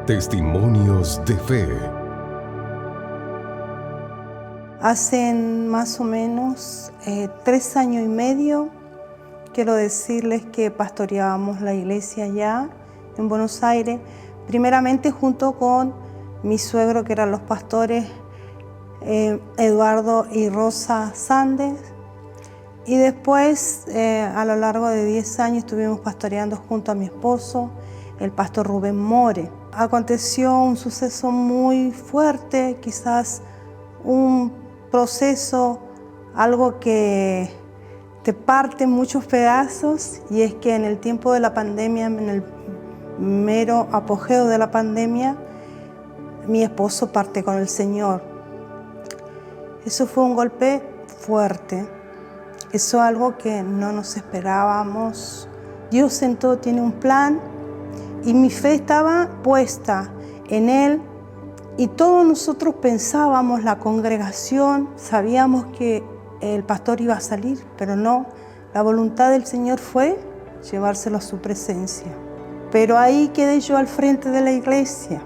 Testimonios de fe. Hace más o menos 3 años y medio, quiero decirles que pastoreábamos la iglesia allá en Buenos Aires, primeramente junto con mi suegro, que eran los pastores Eduardo y Rosa Sández, y después a lo largo de 10 años estuvimos pastoreando junto a mi esposo, el pastor Rubén More. Aconteció un suceso muy fuerte, quizás un proceso, algo que te parte en muchos pedazos, y es que en el tiempo de la pandemia, en el mero apogeo de la pandemia, mi esposo parte con el Señor. Eso fue un golpe fuerte, eso es algo que no nos esperábamos. Dios en todo tiene un plan y mi fe estaba puesta en Él. Y todos nosotros pensábamos, la congregación, sabíamos que el pastor iba a salir, pero no. La voluntad del Señor fue llevárselo a su presencia. Pero ahí quedé yo al frente de la iglesia,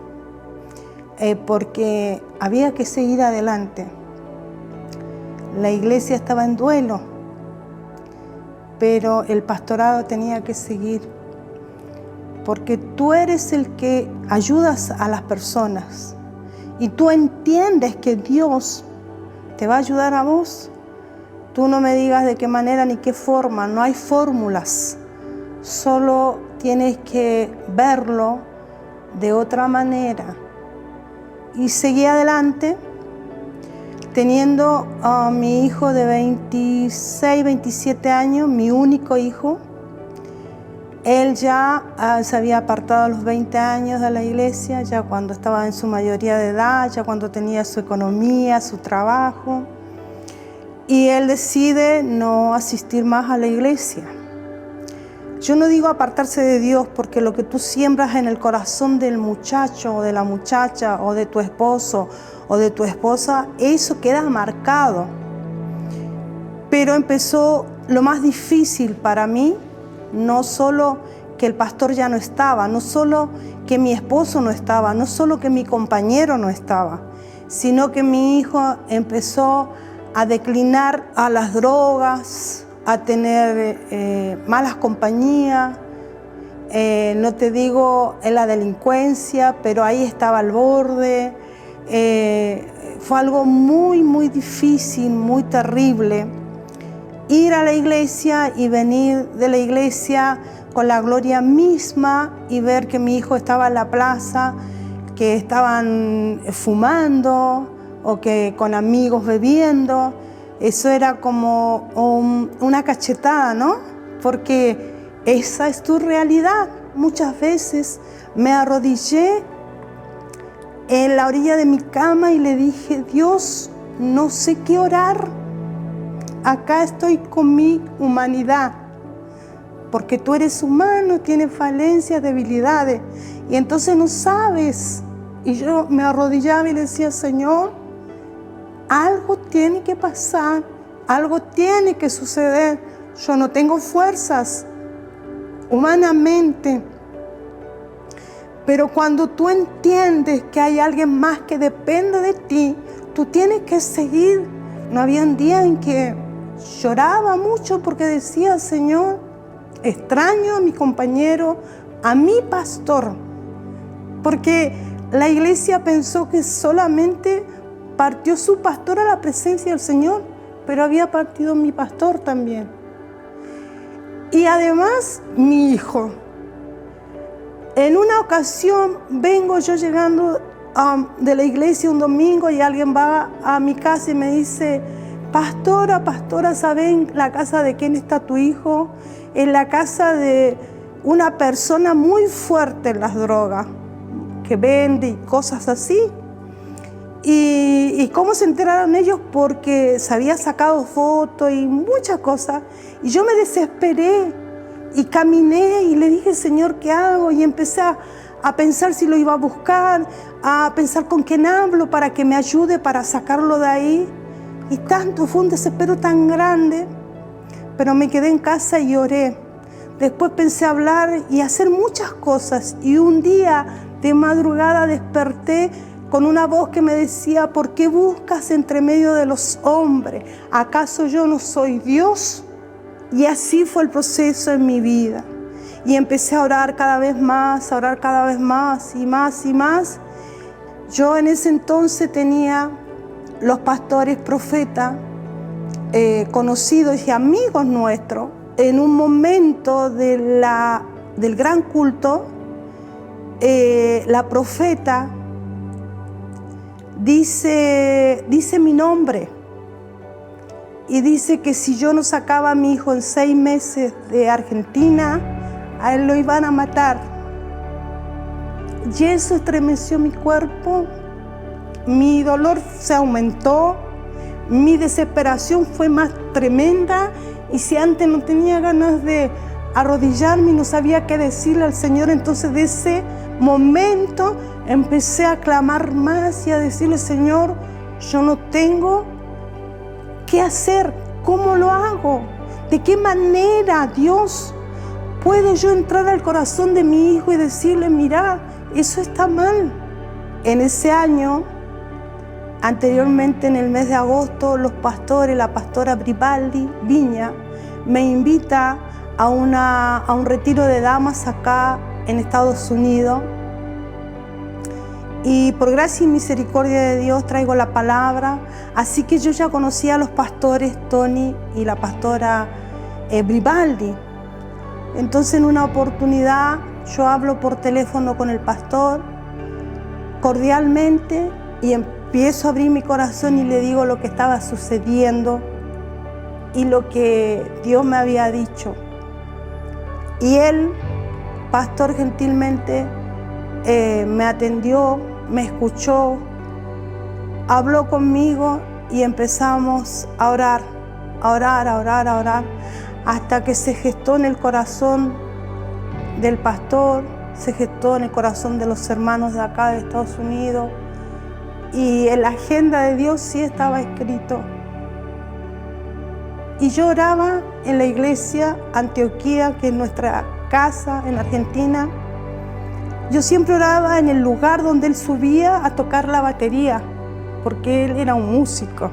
porque había que seguir adelante. La iglesia estaba en duelo, pero el pastorado tenía que seguir, porque tú eres el que ayudas a las personas. Y tú entiendes que Dios te va a ayudar a vos. Tú no me digas de qué manera ni qué forma, no hay fórmulas. Solo tienes que verlo de otra manera. Y seguí adelante, teniendo a mi hijo de 26, 27 años, mi único hijo. Él ya se había apartado a los 20 años de la iglesia, ya cuando estaba en su mayoría de edad, ya cuando tenía su economía, su trabajo. Y él decide no asistir más a la iglesia. Yo no digo apartarse de Dios, porque lo que tú siembras en el corazón del muchacho o de la muchacha o de tu esposo o de tu esposa, eso queda marcado. Pero empezó lo más difícil para mí. No solo que el pastor ya no estaba, no solo que mi esposo no estaba, no solo que mi compañero no estaba, sino que mi hijo empezó a declinar a las drogas, a tener malas compañías, no te digo en la delincuencia, pero ahí estaba al borde. Fue algo muy, muy difícil, muy terrible. Ir a la iglesia y venir de la iglesia con la gloria misma y ver que mi hijo estaba en la plaza, que estaban fumando o que con amigos bebiendo. Eso era como una cachetada, ¿no? Porque esa es tu realidad. Muchas veces me arrodillé en la orilla de mi cama y le dije: Dios, no sé qué orar. Acá estoy con mi humanidad, porque tú eres humano, tienes falencias, debilidades, y entonces no sabes. Y yo me arrodillaba y le decía: Señor, algo tiene que pasar, algo tiene que suceder. Yo no tengo fuerzas humanamente, pero cuando tú entiendes que hay alguien más que depende de ti, tú tienes que seguir. No había un día en que lloraba mucho porque decía: Señor, extraño a mi compañero, a mi pastor, porque la iglesia pensó que solamente partió su pastor a la presencia del Señor, pero había partido mi pastor también. Y además mi hijo. En una ocasión vengo yo llegando de la iglesia un domingo y alguien va a mi casa y me dice: Pastora, ¿saben la casa de quién está tu hijo? En la casa de una persona muy fuerte en las drogas, que vende y cosas así. ¿Y cómo se enteraron ellos? Porque se había sacado fotos y muchas cosas. Y yo me desesperé y caminé y le dije: Señor, ¿qué hago? Y empecé a pensar si lo iba a buscar, a pensar con quién hablo para que me ayude para sacarlo de ahí. Y tanto, fue un desespero tan grande, pero me quedé en casa y oré. Después pensé hablar y hacer muchas cosas. Y un día de madrugada desperté con una voz que me decía: ¿por qué buscas entre medio de los hombres? ¿Acaso yo no soy Dios? Y así fue el proceso en mi vida. Y empecé a orar cada vez más, a orar cada vez más y más y más. Yo en ese entonces tenía los pastores profetas conocidos y amigos nuestros. En un momento del gran culto, la profeta dice mi nombre y dice que si yo no sacaba a mi hijo en 6 meses de Argentina, a él lo iban a matar. Y eso estremeció mi cuerpo, mi dolor se aumentó, mi desesperación fue más tremenda. Y si antes no tenía ganas de arrodillarme y no sabía qué decirle al Señor, entonces de ese momento empecé a clamar más y a decirle: Señor, yo no tengo qué hacer, ¿cómo lo hago? ¿De qué manera, Dios, puedo yo entrar al corazón de mi hijo y decirle: mira, eso está mal? En ese año, anteriormente, en el mes de agosto, los pastores, la pastora Bribaldi Viña, me invita a un retiro de damas acá en Estados Unidos. Y por gracia y misericordia de Dios traigo la palabra. Así que yo ya conocía a los pastores Tony y la pastora Bribaldi. Entonces, en una oportunidad, yo hablo por teléfono con el pastor cordialmente y empiezo a abrir mi corazón y le digo lo que estaba sucediendo y lo que Dios me había dicho. Y él, pastor, gentilmente me atendió, me escuchó, habló conmigo y empezamos a orar, hasta que se gestó en el corazón del pastor, se gestó en el corazón de los hermanos de acá de Estados Unidos. Y en la agenda de Dios sí estaba escrito. Y yo oraba en la iglesia Antioquía, que es nuestra casa en Argentina. Yo siempre oraba en el lugar donde él subía a tocar la batería, porque él era un músico.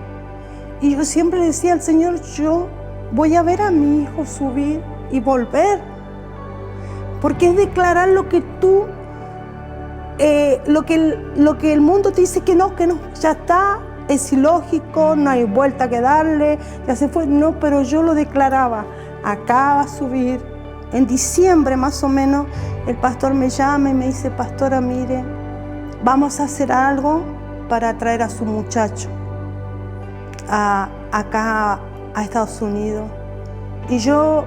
Y yo siempre decía al Señor: yo voy a ver a mi hijo subir y volver, porque es declarar lo que tú lo que el mundo te dice que no, ya está, es ilógico, no hay vuelta que darle, ya se fue. No, pero yo lo declaraba: acá va a subir. En diciembre más o menos, el pastor me llama y me dice: pastora, mire, vamos a hacer algo para traer a su muchacho acá a Estados Unidos. Y yo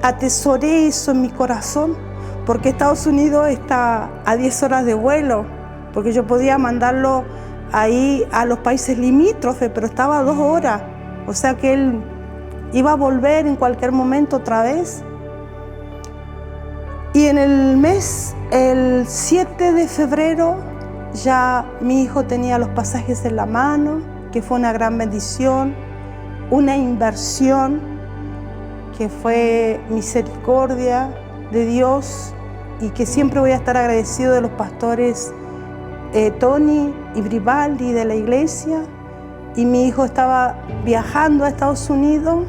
atesoré eso en mi corazón, porque Estados Unidos está a 10 horas de vuelo, porque yo podía mandarlo ahí a los países limítrofes, pero estaba a 2 horas. O sea que él iba a volver en cualquier momento otra vez. Y en el 7 de febrero, ya mi hijo tenía los pasajes en la mano, que fue una gran bendición, una inversión, que fue misericordia de Dios, y que siempre voy a estar agradecido de los pastores Tony y Bribaldi de la iglesia. Y mi hijo estaba viajando a Estados Unidos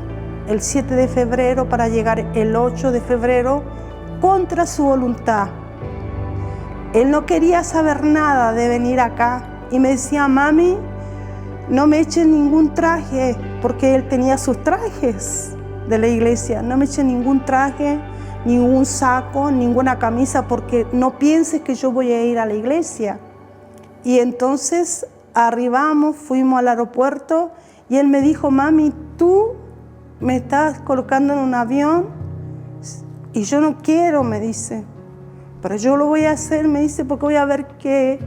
el 7 de febrero para llegar el 8 de febrero contra su voluntad. Él no quería saber nada de venir acá y me decía: mami, no me echen ningún traje, porque él tenía sus trajes de la iglesia. No me echen ningún traje, ningún saco, ninguna camisa, porque no pienses que yo voy a ir a la iglesia. Y entonces arribamos, fuimos al aeropuerto y él me dijo: mami, tú me estás colocando en un avión y yo no quiero, me dice, pero yo lo voy a hacer, me dice, porque voy a ver qué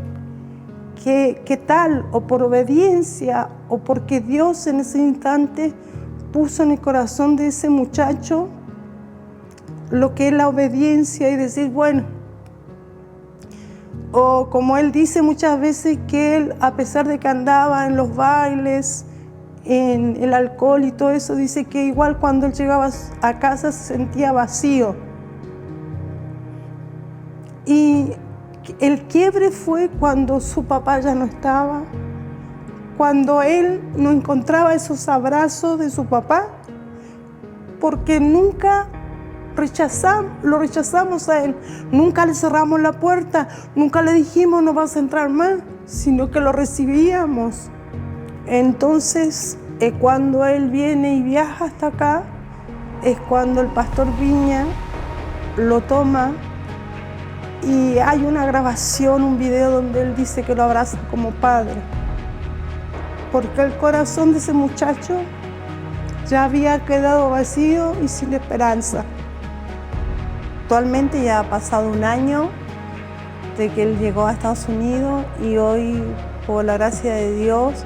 tal, o por obediencia, o porque Dios en ese instante puso en el corazón de ese muchacho lo que es la obediencia, y decir, bueno, o como él dice muchas veces, que él, a pesar de que andaba en los bailes, en el alcohol y todo eso, dice que igual cuando él llegaba a casa se sentía vacío, Y el quiebre fue cuando su papá ya no estaba, cuando él no encontraba esos abrazos de su papá, porque nunca lo rechazamos a él, nunca le cerramos la puerta, nunca le dijimos no vas a entrar más, sino que lo recibíamos. Entonces, cuando él viene y viaja hasta acá, es cuando el pastor Viña lo toma y hay una grabación, un video donde él dice que lo abraza como padre, porque el corazón de ese muchacho ya había quedado vacío y sin esperanza. Actualmente ya ha pasado un año de que él llegó a Estados Unidos y hoy, por la gracia de Dios,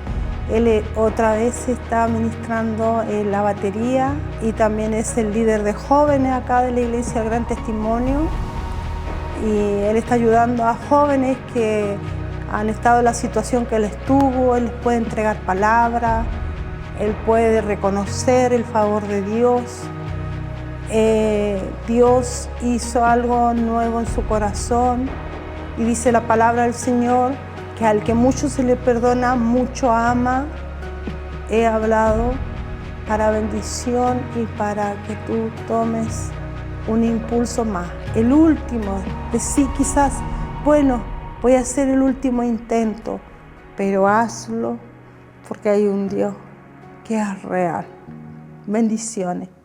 él otra vez está ministrando en la batería y también es el líder de jóvenes acá de la Iglesia Gran Testimonio. Y él está ayudando a jóvenes que han estado en la situación que él estuvo, él les puede entregar palabras, él puede reconocer el favor de Dios. Dios hizo algo nuevo en su corazón y dice la palabra del Señor que al que mucho se le perdona, mucho ama. He hablado para bendición y para que tú tomes un impulso más. El último, decir quizás, bueno, voy a hacer el último intento, pero hazlo porque hay un Dios que es real. Bendiciones.